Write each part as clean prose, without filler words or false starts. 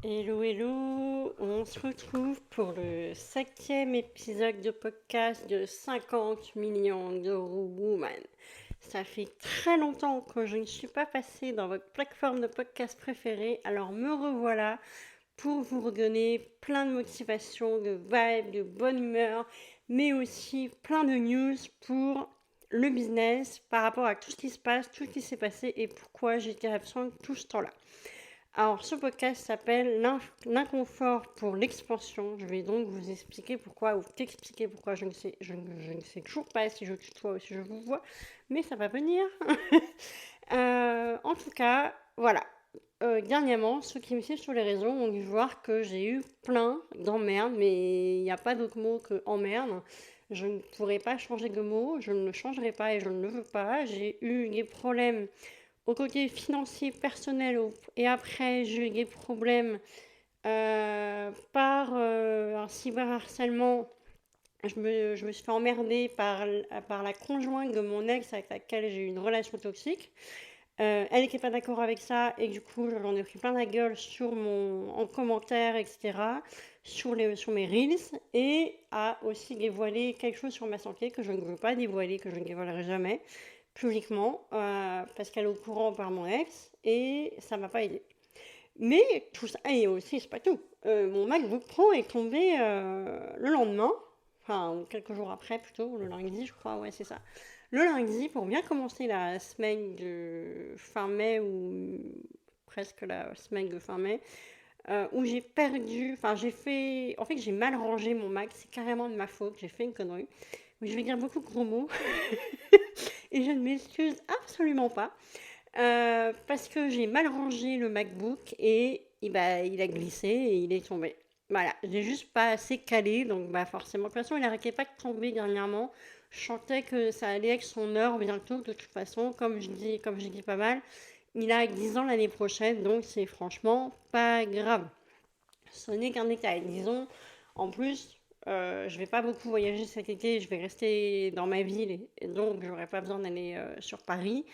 Hello, hello, on se retrouve pour le 7e épisode de podcast de 50 millions d'euros woman. Ça fait très longtemps que je ne suis pas passée dans votre plateforme de podcast préférée, alors me revoilà pour vous redonner plein de motivation, de vibes, de bonne humeur, mais aussi plein de news pour le business par rapport à tout ce qui se passe, tout ce qui s'est passé et pourquoi j'étais absente tout ce temps-là. Alors, ce podcast s'appelle L'inconfort pour l'expansion. Je vais donc vous expliquer pourquoi, ou t'expliquer pourquoi je ne sais toujours pas si je tutoie ou si je vous vois, mais ça va venir. En tout cas, voilà. Dernièrement, ceux qui me suivent sur les réseaux ont dû voir que j'ai eu plein d'emmerdes, mais il n'y a pas d'autre mot que emmerde. Je ne pourrais pas changer de mot, je ne le changerai pas et je ne le veux pas. J'ai eu des problèmes au côté financier personnel et après j'ai eu des problèmes par un cyberharcèlement. Je me suis fait emmerder par la conjointe de mon ex avec laquelle j'ai eu une relation toxique. Elle n'était pas d'accord avec ça et du coup j'en ai pris plein la gueule en commentaire, etc. Sur mes reels et a aussi dévoilé quelque chose sur ma santé que je ne veux pas dévoiler, que je ne dévoilerai jamais publiquement parce qu'elle est au courant par mon ex et ça m'a pas aidé. Mais tout ça, et aussi, c'est pas tout. Mon MacBook Pro est tombé le lendemain, enfin quelques jours après plutôt, le lundi je crois, ouais c'est ça. Le lundi pour bien commencer la semaine de fin mai ou presque la semaine de fin mai, où j'ai perdu, enfin j'ai fait, en fait j'ai mal rangé mon Mac, c'est carrément de ma faute, j'ai fait une connerie. Oui, je vais dire beaucoup de gros mots et je ne m'excuse absolument pas. Parce que j'ai mal rangé le MacBook et bah, il a glissé et il est tombé. Voilà, j'ai juste pas assez calé, donc bah forcément. De toute façon, il n'arrêtait pas de tomber dernièrement. Je sentais que ça allait avec son heure bientôt, de toute façon. Comme je dis pas mal, il a 10 ans l'année prochaine, donc c'est franchement pas grave. Ce n'est qu'un détail. Disons, en plus, je vais pas beaucoup voyager cet été, je vais rester dans ma ville et donc j'aurai pas besoin d'aller sur Paris.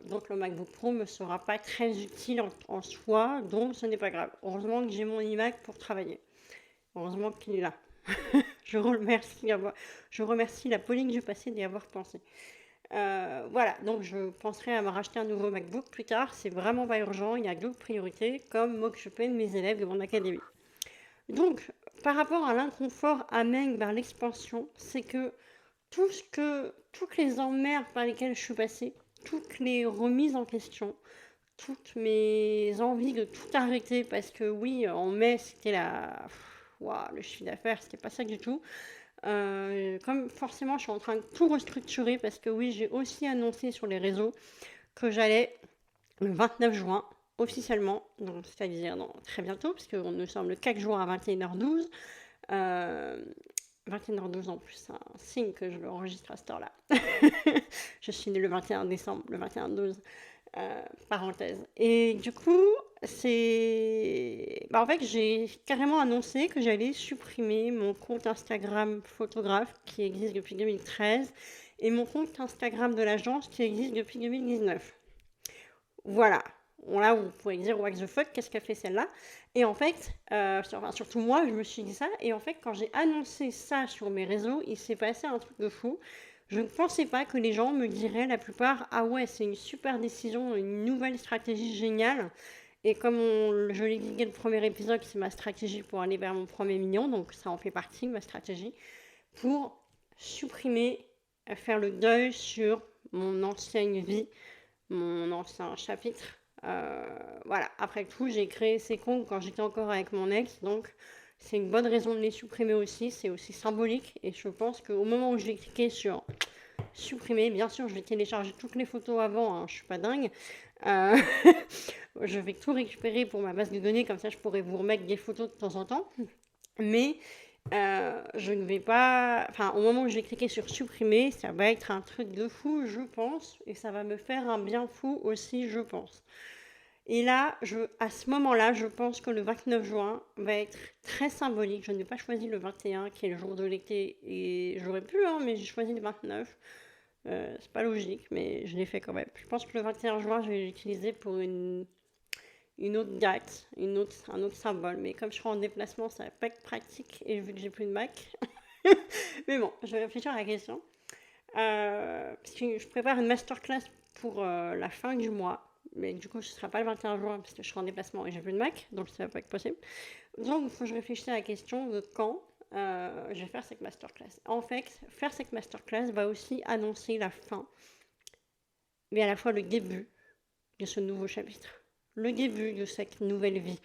Donc le MacBook Pro me sera pas très utile en soi, donc ce n'est pas grave. Heureusement que j'ai mon iMac pour travailler. Heureusement qu'il est là. Je remercie la Pauline du passé d'y avoir pensé. Voilà, donc je penserai à me racheter un nouveau MacBook plus tard. C'est vraiment pas urgent, il y a d'autres priorités, comme m'occuper de mes élèves de mon académie. Donc, par rapport à l'inconfort amène vers l'expansion, c'est que toutes les emmerdes par lesquelles je suis passée, toutes les remises en question, toutes mes envies de tout arrêter, parce que oui, en mai, c'était Ouah, le chiffre d'affaires, c'était pas ça du tout. Comme forcément, je suis en train de tout restructurer, parce que oui, j'ai aussi annoncé sur les réseaux que j'allais le 29 juin, officiellement, donc c'est-à-dire très bientôt, puisque nous sommes le 4 juin à 21h12. Euh, 21h12 en plus, c'est un signe que je l'enregistre à cette heure-là. Je suis née le 21 décembre, le 21-12, parenthèse. Et du coup, en fait, j'ai carrément annoncé que j'allais supprimer mon compte Instagram photographe qui existe depuis 2013 et mon compte Instagram de l'agence qui existe depuis 2019. Voilà. Là, vous pouvez dire, what the fuck, qu'est-ce qu'a fait celle-là? Et en fait, surtout moi, je me suis dit ça. Et en fait, quand j'ai annoncé ça sur mes réseaux, il s'est passé un truc de fou. Je ne pensais pas que les gens me diraient la plupart, ah ouais, c'est une super décision, une nouvelle stratégie géniale. Et je l'ai dit dès le premier épisode, c'est ma stratégie pour aller vers mon premier million, donc ça en fait partie, ma stratégie, pour supprimer, faire le deuil sur mon ancienne vie, mon ancien chapitre. Voilà, après tout, j'ai créé ces comptes quand j'étais encore avec mon ex, donc c'est une bonne raison de les supprimer aussi, c'est aussi symbolique, et je pense qu'au moment où j'ai cliqué sur supprimer, bien sûr, je vais télécharger toutes les photos avant, hein, je suis pas dingue. Euh, je vais tout récupérer pour ma base de données, comme ça je pourrais vous remettre des photos de temps en temps. Mais je ne vais pas. Enfin, au moment où je vais cliquer sur supprimer, ça va être un truc de fou, je pense, et ça va me faire un bien fou aussi, je pense. Et là, à ce moment-là, je pense que le 29 juin va être très symbolique. Je n'ai pas choisi le 21, qui est le jour de l'été, et j'aurais pu, hein, mais j'ai choisi le 29. C'est pas logique, mais je l'ai fait quand même. Je pense que le 21 juin, je vais l'utiliser pour une autre date, un autre symbole. Mais comme je serai en déplacement, ça va pas être pratique et vu que j'ai plus de Mac. Mais bon, je vais réfléchir à la question. Parce que je prépare une masterclass pour la fin du mois. Mais du coup, ce ne sera pas le 21 juin parce que je serai en déplacement et j'ai plus de Mac, donc ça va pas être possible. Donc, il faut que je réfléchisse à la question de quand je vais faire cette masterclass. En fait, faire cette masterclass va aussi annoncer la fin, mais à la fois le début de ce nouveau chapitre, le début de cette nouvelle vie,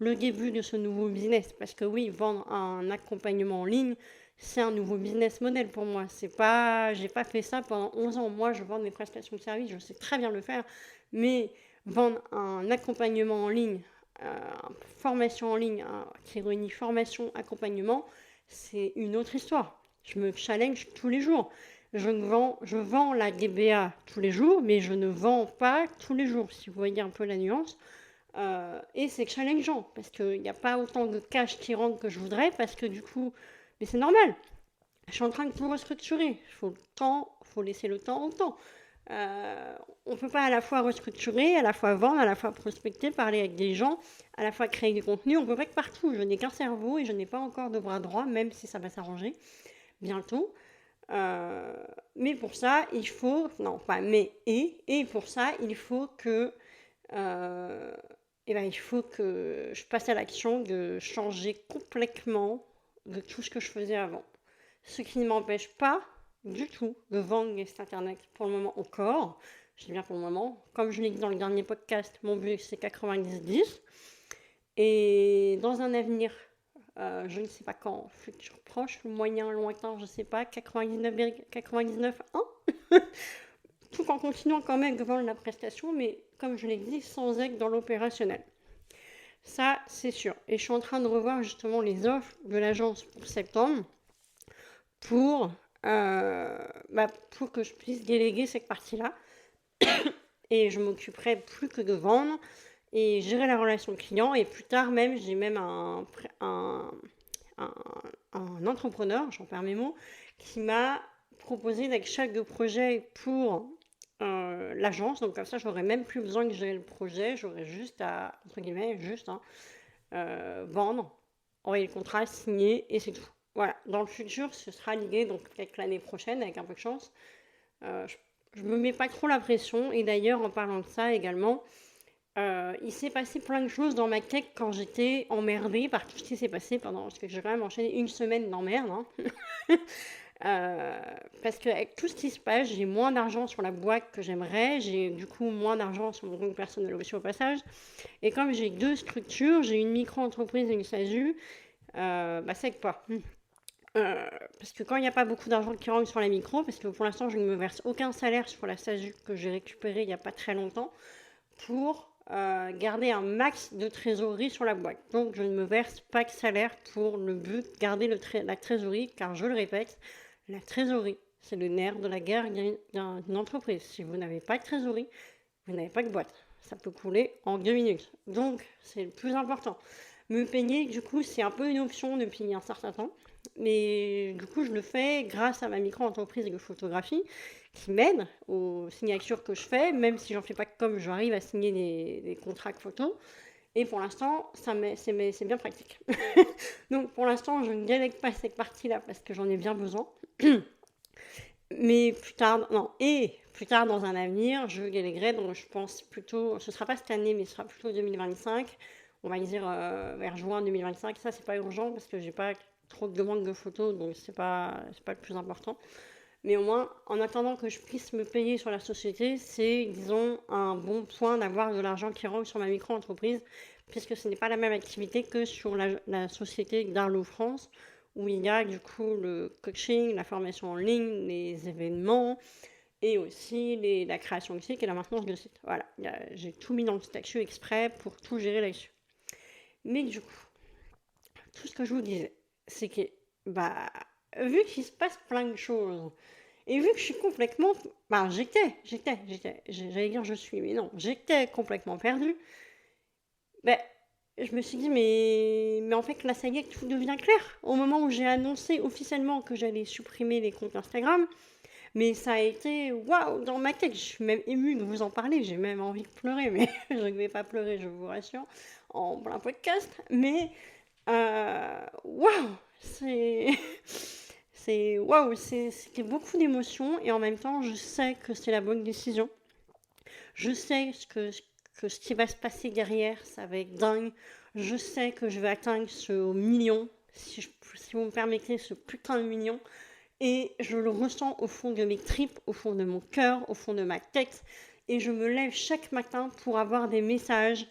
le début de ce nouveau business. Parce que oui, vendre un accompagnement en ligne, c'est un nouveau business model pour moi. C'est pas, j'ai pas fait ça pendant 11 ans. Moi, je vends des prestations de services, je sais très bien le faire, mais vendre un accompagnement en ligne, formation en ligne, qui réunit formation, accompagnement, c'est une autre histoire. Je me challenge tous les jours. Je vends la DBA tous les jours, mais je ne vends pas tous les jours, si vous voyez un peu la nuance. Et c'est challengeant, parce qu'il n'y a pas autant de cash qui rentre que je voudrais, parce que du coup, mais c'est normal. Je suis en train de tout restructurer. Il faut le temps, il faut laisser le temps au temps. On ne peut pas à la fois restructurer, à la fois vendre, à la fois prospecter, parler avec des gens, à la fois créer du contenu. On ne peut pas être partout. Je n'ai qu'un cerveau et je n'ai pas encore de bras droit, même si ça va s'arranger bientôt. Mais pour ça, il faut... Non, pas mais, et pour ça, il faut que... il faut que je passe à l'action de changer complètement de tout ce que je faisais avant. Ce qui ne m'empêche pas du tout de vendre les sites internet pour le moment encore. Je dis bien pour le moment. Comme je l'ai dit dans le dernier podcast, mon but c'est 90-10. Et dans un avenir, je ne sais pas quand, futur proche, moyen, lointain, je ne sais pas, 99, 1. Tout en continuant quand même de vendre la prestation, mais comme je l'ai dit, sans être dans l'opérationnel. Ça, c'est sûr. Et je suis en train de revoir justement les offres de l'agence pour septembre pour que je puisse déléguer cette partie-là. Et je m'occuperai plus que de vendre et gérer la relation client. Et plus tard même, j'ai même un entrepreneur, j'en perds mes mots, qui m'a proposé d'être chef de projet pour l'agence. Donc comme ça, j'aurais même plus besoin de gérer le projet. J'aurais juste à, entre guillemets, vendre, envoyer le contrat, signer et c'est tout. Voilà, dans le futur, ce sera lié, donc peut-être l'année prochaine, avec un peu de chance. Je me mets pas trop la pression. Et d'ailleurs, en parlant de ça également, il s'est passé plein de choses dans ma tech quand j'étais emmerdée par tout ce qui s'est passé pendant... Parce que j'ai quand même enchaîné une semaine d'emmerde. Parce qu'avec tout ce qui se passe, j'ai moins d'argent sur la boîte que j'aimerais. J'ai du coup moins d'argent sur mon compte personnel aussi au passage. Et comme j'ai 2 structures, j'ai une micro-entreprise et une SASU, ça aide pas. Parce que quand il n'y a pas beaucoup d'argent qui rentre sur la micro, parce que pour l'instant je ne me verse aucun salaire sur la SASU que j'ai récupéré il n'y a pas très longtemps, pour garder un max de trésorerie sur la boîte. Donc je ne me verse pas de salaire pour le but de garder la trésorerie, car je le répète, la trésorerie, c'est le nerf de la guerre d'une entreprise. Si vous n'avez pas de trésorerie, vous n'avez pas de boîte. Ça peut couler en 2 minutes. Donc c'est le plus important. Me payer, du coup, c'est un peu une option depuis un certain temps. Mais du coup, je le fais grâce à ma micro-entreprise de photographie qui m'aide aux signatures que je fais, même si j'en fais pas comme j'arrive à signer des contrats de photos. Et pour l'instant, c'est bien pratique. Donc pour l'instant, je ne délègue pas cette partie-là parce que j'en ai bien besoin. Mais plus tard dans un avenir, je déléguerai. Donc je pense plutôt, ce sera pas cette année, mais ce sera plutôt 2025. On va dire vers juin 2025. Ça, c'est pas urgent parce que j'ai pas trop de demandes de photos, donc c'est pas le plus important. Mais au moins, en attendant que je puisse me payer sur la société, c'est, disons, un bon point d'avoir de l'argent qui rentre sur ma micro-entreprise, puisque ce n'est pas la même activité que sur la société d'Arlo France, où il y a du coup le coaching, la formation en ligne, les événements, et aussi la création de site et la maintenance de site. Voilà, j'ai tout mis dans le statut exprès pour tout gérer là-dessus. Mais du coup, tout ce que je vous disais, c'est que, vu qu'il se passe plein de choses, et vu que je suis complètement... j'allais dire je suis, mais non, j'étais complètement perdue, je me suis dit, mais en fait, là, ça y est, tout devient clair. Au moment où j'ai annoncé officiellement que j'allais supprimer les comptes Instagram, Mais ça a été waouh dans ma tête. Je suis même émue de vous en parler. J'ai même envie de pleurer, mais je ne vais pas pleurer, je vous rassure, en plein podcast. Mais waouh, c'est waouh, c'était beaucoup d'émotions et en même temps, je sais que c'est la bonne décision. Je sais que ce qui va se passer derrière, ça va être dingue. Je sais que je vais atteindre ce million, si vous me permettez, ce putain de million. Et je le ressens au fond de mes tripes, au fond de mon cœur, au fond de ma tête. Et je me lève chaque matin pour avoir des messages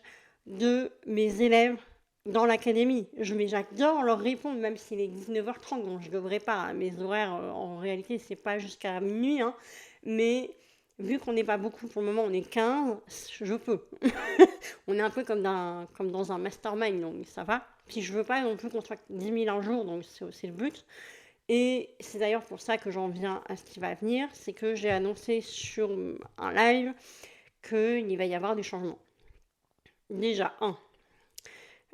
de mes élèves dans l'académie. J'adore leur répondre, même s'il est 19h30, donc je ne devrais pas. Mes horaires, en réalité, c'est pas jusqu'à minuit. Hein, mais vu qu'on n'est pas beaucoup pour le moment, on est 15, je peux. On est un peu comme dans un mastermind, donc ça va. Puis je veux pas non plus qu'on soit 10 000 un jour, donc c'est aussi le but. Et c'est d'ailleurs pour ça que j'en viens à ce qui va venir, c'est que j'ai annoncé sur un live qu'il va y avoir des changements. Déjà,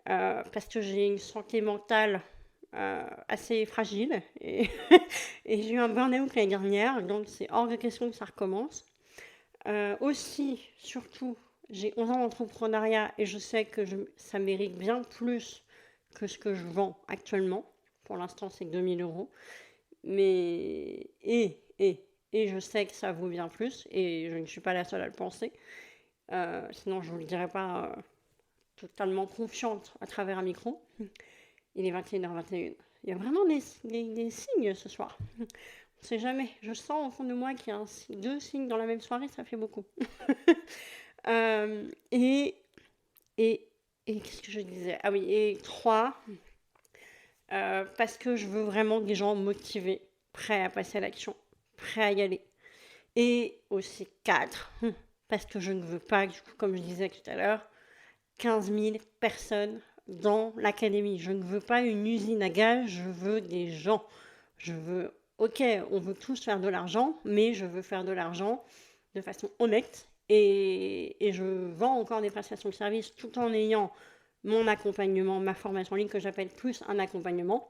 parce que j'ai une santé mentale assez fragile et, et j'ai eu un burn-out l'année dernière, donc c'est hors de question que ça recommence. Aussi, surtout, j'ai 11 ans d'entrepreneuriat et je sais que ça mérite bien plus que ce que je vends actuellement. Pour l'instant, c'est 2 000 euros. Mais, et je sais que ça vaut bien plus et je ne suis pas la seule à le penser. Sinon, je ne vous le dirais pas totalement confiante à travers un micro. Il est 21h21. Il y a vraiment des signes ce soir. On ne sait jamais. Je sens au fond de moi qu'il y a deux signes dans la même soirée, ça fait beaucoup. Et qu'est-ce que je disais? Ah oui, et 3, parce que je veux vraiment des gens motivés, prêts à passer à l'action, prêts à y aller. Et aussi 4, parce que je ne veux pas, du coup, comme je disais tout à l'heure, 15 000 personnes dans l'académie. Je ne veux pas une usine à gaz, je veux des gens. Je veux, ok, on veut tous faire de l'argent, mais je veux faire de l'argent de façon honnête. Et je vends encore des prestations de services tout en ayant mon accompagnement, ma formation en ligne que j'appelle plus un accompagnement.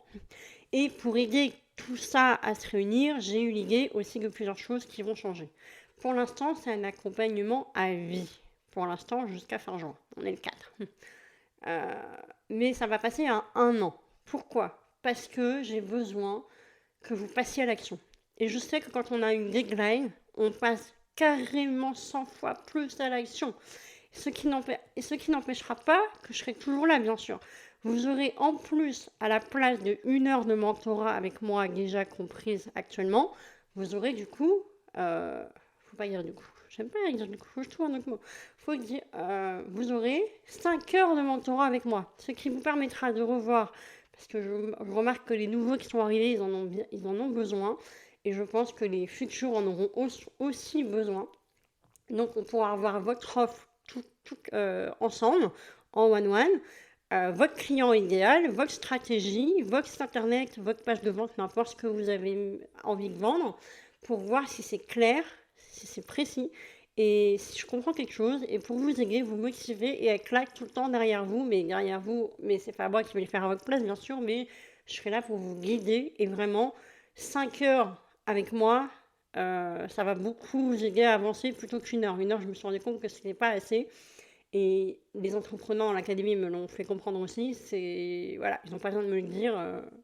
Et pour aider tout ça à se réunir, j'ai eu l'idée aussi de plusieurs choses qui vont changer. Pour l'instant, c'est un accompagnement à vie. Pour l'instant, jusqu'à fin juin. On est le 4. Mais ça va passer à 1 an. Pourquoi? Parce que j'ai besoin que vous passiez à l'action. Et je sais que quand on a une deadline, on passe carrément 100 fois plus à l'action. Ce qui n'empêchera pas que je serai toujours là, bien sûr. Vous aurez en plus, à la place de 1 heure de mentorat avec moi déjà comprise actuellement, vous aurez du coup, faut pas dire du coup, j'aime pas dire du coup, faut que je trouve un autre mot. Faut dire, vous aurez 5 heures de mentorat avec moi, ce qui vous permettra de revoir, parce que je remarque que les nouveaux qui sont arrivés, ils en ont besoin, et je pense que les futurs en auront aussi besoin. Donc on pourra avoir votre offre tout ensemble, en one-one, votre client idéal, votre stratégie, votre site internet, votre page de vente, n'importe ce que vous avez envie de vendre, pour voir si c'est clair, si c'est précis, et si je comprends quelque chose, et pour vous aider, vous motiver et être là tout le temps derrière vous, mais c'est pas moi qui vais le faire à votre place, bien sûr, mais je serai là pour vous guider, et vraiment, 5 heures avec moi, ça va beaucoup vous aider à avancer plutôt qu'1 heure. 1 heure, je me suis rendu compte que ce n'était pas assez. Et les entrepreneurs à l'académie me l'ont fait comprendre aussi. Voilà, ils n'ont pas besoin de me le dire,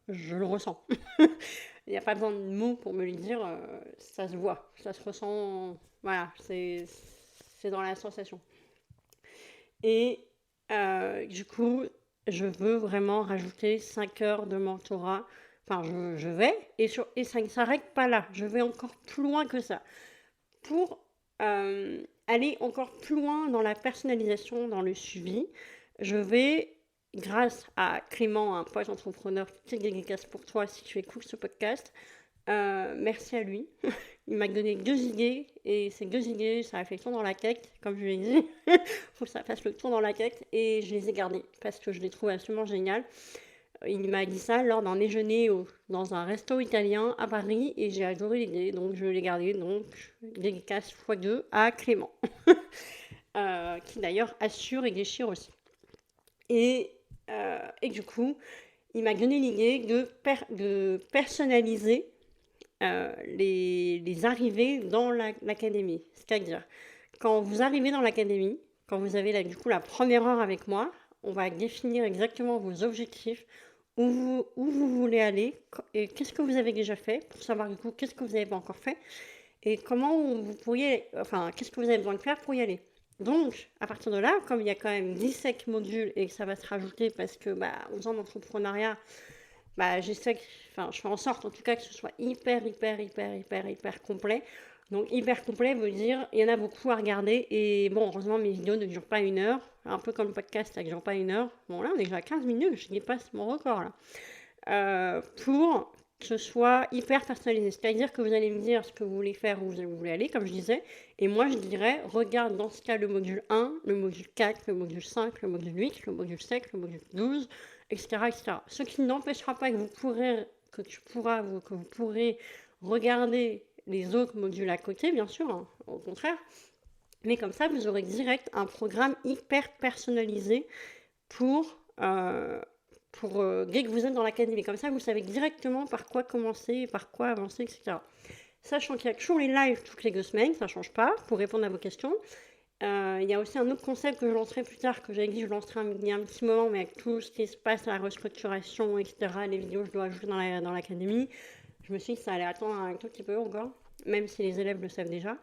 je le ressens. Il n'y a pas besoin de mots pour me le dire, ça se voit, ça se ressent. Voilà, c'est dans la sensation. Et du coup, je veux vraiment rajouter 5 heures de mentorat. Enfin, je vais, et ça ne s'arrête pas là. Je vais encore plus loin que ça. Pour aller encore plus loin dans la personnalisation, dans le suivi, je vais, grâce à Clément, un pote entrepreneur, petite dédicace pour toi si tu écoutes ce podcast, merci à lui. Il m'a donné 2 idées, et ces 2 idées, ça a fait le tour dans la tête, comme je l'ai dit. Il faut que ça fasse le tour dans la tête, et je les ai gardées, parce que je les trouve absolument géniales. Il m'a dit ça lors d'un déjeuner dans un resto italien à Paris, et j'ai adoré l'idée, donc je l'ai gardée. Donc, dédicace x2 à Clément, qui d'ailleurs assure et déchire aussi. Et du coup, il m'a donné l'idée de personnaliser les arrivées dans l'académie. C'est-à-dire, quand vous arrivez dans l'académie, quand vous avez du coup la première heure avec moi, on va définir exactement vos objectifs, où vous voulez aller, et qu'est-ce que vous avez déjà fait, pour savoir du coup qu'est-ce que vous n'avez pas encore fait, et comment vous pourriez, enfin, qu'est-ce que vous avez besoin de faire pour y aller. Donc, à partir de là, comme il y a quand même 17 modules et que ça va se rajouter parce que, en faisant d'entrepreneuriat, j'essaie, enfin, je fais en sorte en tout cas que ce soit hyper complet. Donc, hyper complet veut dire, il y en a beaucoup à regarder. Et bon, heureusement, mes vidéos ne durent pas 1 heure. Un peu comme le podcast, ça ne dure pas 1 heure. Bon, là, on est déjà à 15 minutes, je dépasse mon record là. Pour que ce soit hyper personnalisé. C'est-à-dire que vous allez me dire ce que vous voulez faire, où vous voulez aller, comme je disais. Et moi, je dirais, regarde dans ce cas le module 1, le module 4, le module 5, le module 8, le module 7, le module 12, etc. etc. Ce qui n'empêchera pas que vous pourrez regarder les autres modules à côté, bien sûr, hein, au contraire. Mais comme ça, vous aurez direct un programme hyper personnalisé pour dès que vous êtes dans l'académie. Comme ça, vous savez directement par quoi commencer, par quoi avancer, etc. Sachant qu'il y a toujours les lives toutes les 2 semaines, ça ne change pas, pour répondre à vos questions. Il y a aussi un autre concept que je lancerai plus tard, que j'avais dit je lancerai il y a un petit moment, mais avec tout ce qui se passe, la restructuration, etc., les vidéos que je dois ajouter dans l'académie, je me suis dit que ça allait attendre un tout petit peu encore, même si les élèves le savent déjà.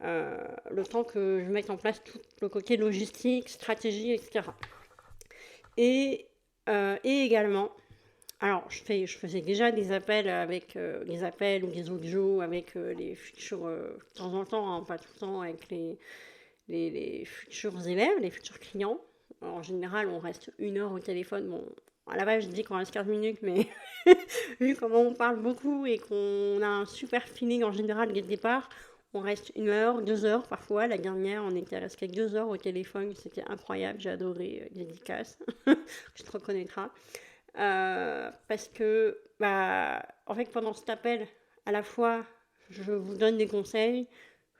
Le temps que je mette en place tout le côté logistique, stratégie, etc. Et également, alors je faisais déjà des appels des appels ou des audios avec les futurs, de temps en temps, hein, pas tout le temps, avec les futurs élèves, les futurs clients. Alors, en général, on reste 1 heure au téléphone. Bon, à la base, je dis qu'on reste 15 minutes, mais vu comment on parle beaucoup et qu'on a un super feeling en général dès le départ, on reste 1 heure, 2 heures parfois. La dernière, on était resté 2 heures au téléphone. C'était incroyable. J'ai adoré dédicace. Tu te reconnaîtras. Parce que, en fait, pendant cet appel, à la fois, je vous donne des conseils,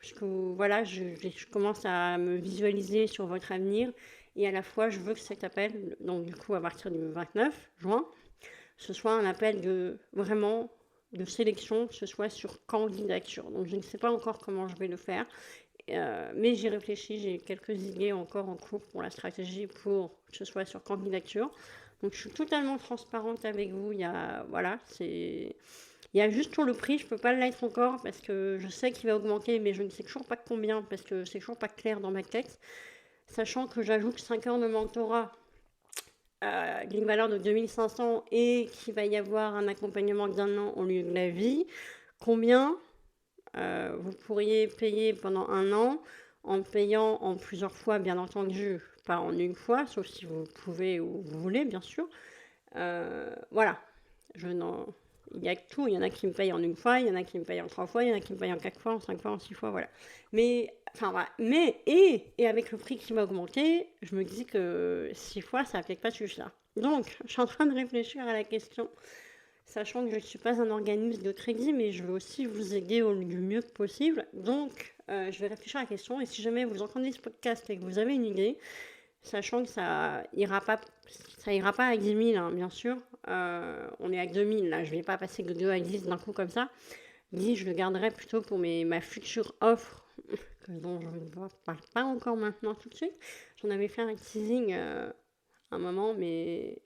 parce que voilà, je commence à me visualiser sur votre avenir, et à la fois, je veux que cet appel, donc du coup, à partir du 29 juin, ce soit un appel vraiment de sélection, que ce soit sur candidature. Donc, je ne sais pas encore comment je vais le faire, mais j'y réfléchis, j'ai quelques idées encore en cours pour la stratégie pour que ce soit sur candidature. Donc je suis totalement transparente avec vous. Il y a juste sur le prix, je peux pas l'être encore parce que je sais qu'il va augmenter, mais je ne sais toujours pas combien parce que c'est toujours pas clair dans ma tête. Sachant que j'ajoute 5 heures de mentorat d'une valeur de 2500 et qu'il va y avoir un accompagnement d'1 an au lieu de la vie. Combien vous pourriez payer pendant 1 an en payant en plusieurs fois, bien entendu, pas en une fois, sauf si vous pouvez ou vous voulez, bien sûr. Voilà. Il y a que tout. Il y en a qui me payent en une fois, il y en a qui me payent en 3 fois, il y en a qui me payent en 4 fois, en 5 fois, en 6 fois, voilà. Mais, enfin, voilà. Et avec le prix qui va augmenter, je me dis que 6 fois, ça va peut-être pas suffire. Donc, je suis en train de réfléchir à la question, sachant que je ne suis pas un organisme de crédit, mais je veux aussi vous aider du mieux possible. Donc, je vais réfléchir à la question. Et si jamais vous entendez ce podcast et que vous avez une idée, sachant que ça ira pas à 10 000, hein, bien sûr. On est à 2000, là. Je vais pas passer de 2 à 10 d'un coup comme ça. 10, je le garderai plutôt pour ma future offre, dont je ne parle pas encore maintenant tout de suite. J'en avais fait un teasing un moment, mais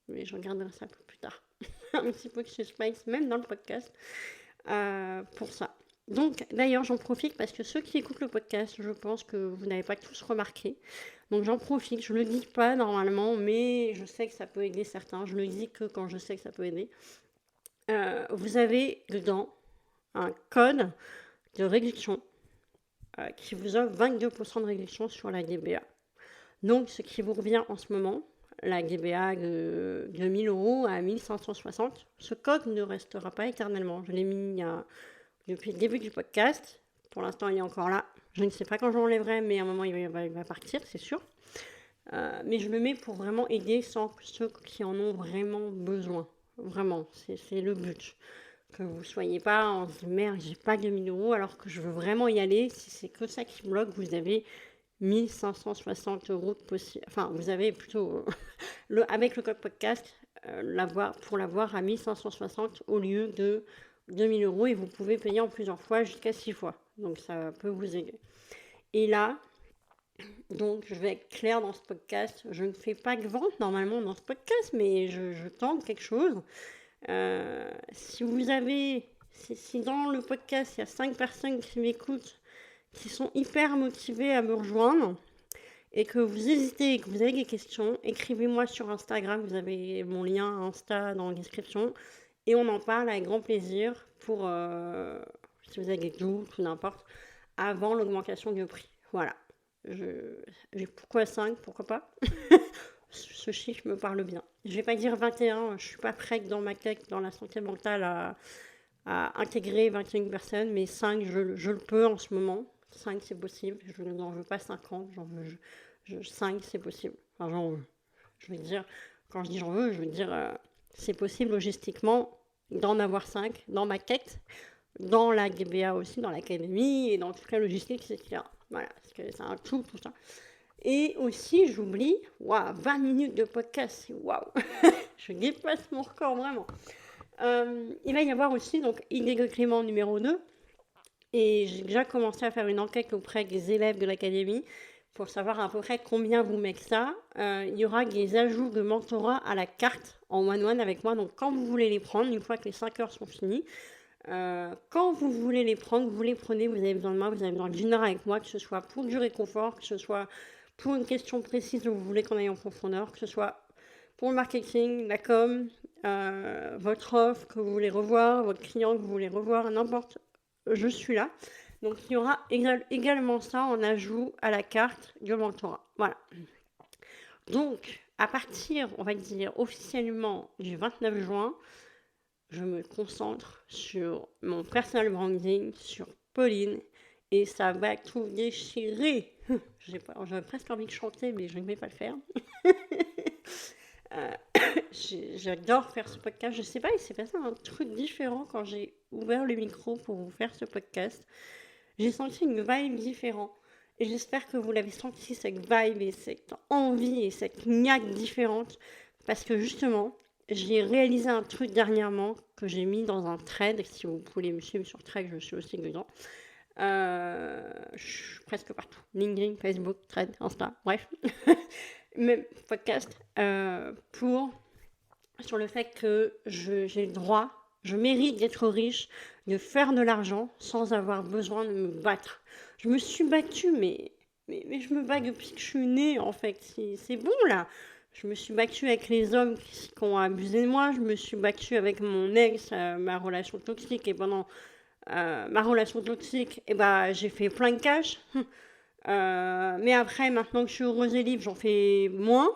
je regarderai ça plus tard. Un petit peu de suspense, même dans le podcast, pour ça. Donc, d'ailleurs, j'en profite parce que ceux qui écoutent le podcast, je pense que vous n'avez pas tous remarqué. Donc, j'en profite. Je ne le dis pas normalement, mais je sais que ça peut aider certains. Je le dis que quand je sais que ça peut aider. Vous avez dedans un code de réduction qui vous offre 22% de réduction sur la GBA. Donc, ce qui vous revient en ce moment, la GBA de 1000 € à 1560. Ce code ne restera pas éternellement. Je l'ai mis depuis le début du podcast. Pour l'instant, il est encore là. Je ne sais pas quand je l'enlèverai, mais à un moment, il va partir, c'est sûr. Mais je le mets pour vraiment aider ceux qui en ont vraiment besoin. Vraiment, c'est le but. Que vous ne soyez pas en disant merde, j'ai pas 2000 € alors que je veux vraiment y aller. Si c'est que ça qui bloque, vous avez 1560 € de possible. Enfin, vous avez plutôt avec le code podcast pour l'avoir à 1560 au lieu de 2 000 € et vous pouvez payer en plusieurs fois jusqu'à 6 fois. Donc ça peut vous aider. Et là, donc je vais être claire dans ce podcast. Je ne fais pas de vente normalement dans ce podcast, mais je tente quelque chose. Si vous avez, si dans le podcast il y a 5 personnes qui m'écoutent, qui sont hyper motivées à me rejoindre, et que vous hésitez et que vous avez des questions, écrivez-moi sur Instagram, vous avez mon lien Insta dans la description, et on en parle avec grand plaisir pour, si vous avez des doutes ou n'importe, avant l'augmentation du prix. Voilà. Pourquoi 5, pourquoi pas. Ce chiffre me parle bien. Je vais pas dire 21, je suis pas prête dans ma tête, dans la santé mentale à intégrer 21 personnes, mais 5, je le peux en ce moment. 5, c'est possible. Je n'en veux pas 50, 5, c'est possible. Enfin, j'en veux. Je veux dire, quand je dis j'en veux, je veux dire, c'est possible logistiquement d'en avoir 5 dans ma tête, dans la GBA aussi, dans l'académie et dans toute la logistique, etc. Voilà, parce que c'est un tout ça. Et aussi, j'oublie, 20 minutes de podcast, waouh, je dépasse mon record vraiment. Il va y avoir aussi donc Idée de Clément numéro 2. Et j'ai déjà commencé à faire une enquête auprès des élèves de l'académie pour savoir à peu près combien vous mettez ça. Il y aura des ajouts de mentorat à la carte en one-one avec moi. Donc quand vous voulez les prendre, une fois que les 5 heures sont finies, quand vous voulez les prendre, vous les prenez, vous avez besoin de moi, vous avez besoin d'une heure avec moi, que ce soit pour du réconfort, que ce soit pour une question précise où vous voulez qu'on aille en profondeur, que ce soit pour le marketing, la com, votre offre que vous voulez revoir, votre client que vous voulez revoir, n'importe, je suis là. Donc il y aura également ça en ajout à la carte du mentorat. Voilà. Donc à partir, on va dire officiellement du 29 juin, je me concentre sur mon personal branding, sur Pauline, et ça va tout déchirer. J'avais presque envie de chanter, mais je ne vais pas le faire. J'adore faire ce podcast. Je sais pas, il s'est passé un truc différent quand j'ai ouvert le micro pour vous faire ce podcast. J'ai senti une vibe différente. Et j'espère que vous l'avez senti, cette vibe et cette envie et cette niaque différente. Parce que justement, j'ai réalisé un truc dernièrement que j'ai mis dans un thread. Si vous voulez me suivre sur thread, je suis aussi dedans. Je suis presque partout. LinkedIn, Facebook, thread, Insta, bref. Même podcast. Sur le fait que j'ai le droit, je mérite d'être riche, de faire de l'argent sans avoir besoin de me battre. Je me suis battue, mais je me bats depuis que je suis née, en fait. C'est bon, là. Je me suis battue avec les hommes qui ont abusé de moi. Je me suis battue avec mon ex, ma relation toxique. Et pendant ma relation toxique, j'ai fait plein de cash. Mais après, maintenant que je suis heureuse et libre, j'en fais moins.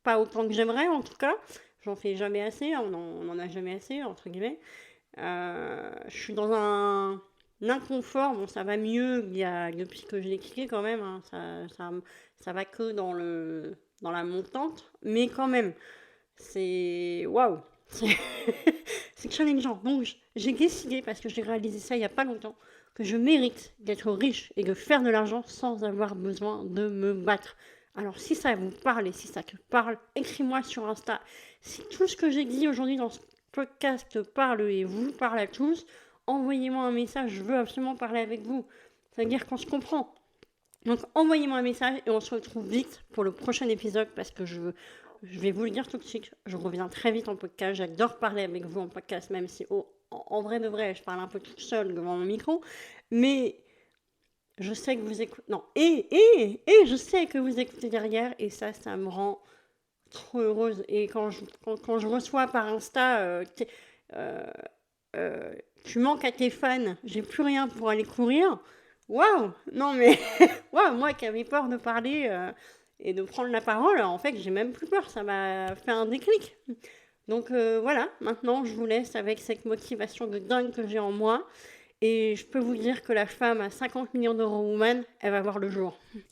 Pas autant que j'aimerais, en tout cas. J'en fais jamais assez. On en a jamais assez, entre guillemets. Je suis dans un inconfort. Bon, ça va mieux depuis que je l'ai quitté quand même. Hein. Ça va que dans la montante. Mais quand même, c'est... Waouh. C'est challengeant. Donc, j'ai décidé, parce que j'ai réalisé ça il n'y a pas longtemps, que je mérite d'être riche et de faire de l'argent sans avoir besoin de me battre. Alors, si ça vous parle et si ça te parle, écris-moi sur Insta. Si tout ce que j'ai dit aujourd'hui dans ce podcast te parle et vous parle à tous, envoyez-moi un message. Je veux absolument parler avec vous. Ça veut dire qu'on se comprend. Donc, envoyez-moi un message et on se retrouve vite pour le prochain épisode parce que je vais vous le dire tout de suite. Je reviens très vite en podcast. J'adore parler avec vous en podcast, même si en vrai de vrai, je parle un peu toute seule devant mon micro. Mais je sais que vous écoutez... Non, et je sais que vous écoutez derrière. Et ça me rend trop heureuse. Et quand je reçois par Insta... tu manques à tes fans, j'ai plus rien pour aller courir. Waouh! Non mais, waouh, moi qui avais peur de parler et de prendre la parole, en fait, j'ai même plus peur, ça m'a fait un déclic. Donc voilà, maintenant je vous laisse avec cette motivation de dingue que j'ai en moi. Et je peux vous dire que la femme à 50 millions d'euros woman, elle va voir le jour.